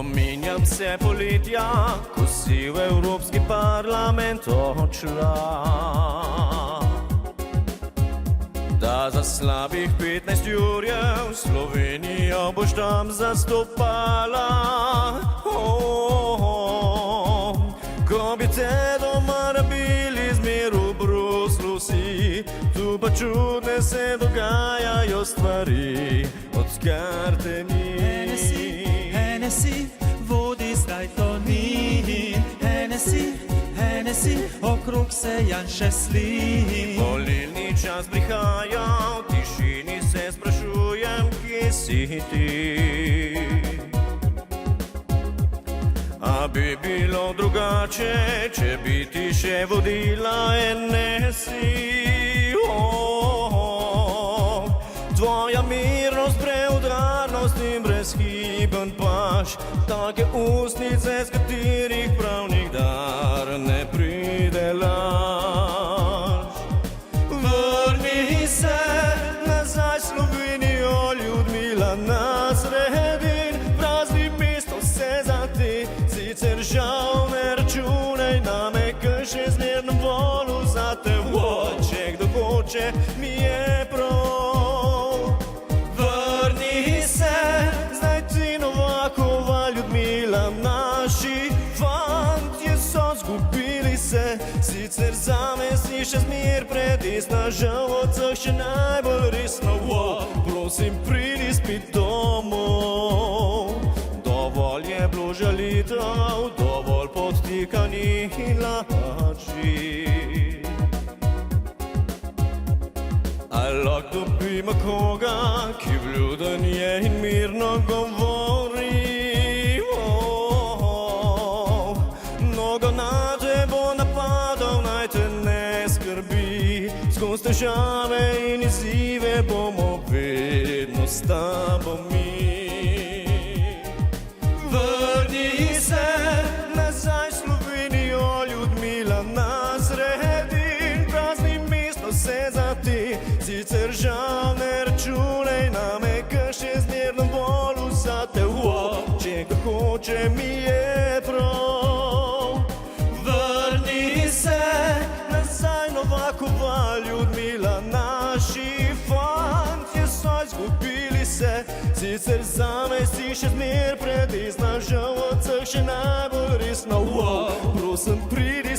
Spominjam se poletja, ko si v Evropski parlament odšla, da za slabih 15 jurjev Slovenijo boš tam zastopala. Ko bi te doma rabili zmer v Bruslu si, tu pa čudne se dogajajo stvari, odkar te ni. Hennessy, vodi zdaj to ni. Hennessy, okrog se Janše sli. Volilni čas prihaja, v tišini se sprašujem, kje si ti. A bi bilo drugače, če bi ti še vodila NSI. Tvoja mirnost, preudarnost in brezhiben paš, take ustnice, z katerih pravnik dar ne pride laž. Vrni se nazaj Slovenijo, Ljudmila, na sredin, prazni mesto se za te, sicer žal ne računaj name, ker še zmerno volu za te. Če kdo hoče, mi je prav. Naši fantje so zgubili se, sicer zame si še zmer predesna, žal od vseh še najbolj resno. Prosim, pridi spet domov, dovolj je bilo žalitev, dovolj podtikanih in laži. A lahko dobimo koga, ki vljuden je in mirno govori. Skozi težave in izzive bomo vedno s tabo mi. Vrni se nazaj Slovenijo, Ljudmila, na sredin, prazni mesto se za te, sicer žal ne računaj name, ker še zmerno volu za te. Če kdo hoče, mi je prav. Vrni se nazaj Novakova, Ljudmila, naši fantje so izgubili se, sicer zame si še zmer predesna, žal od vseh še najbolj resno. Prosim, pridi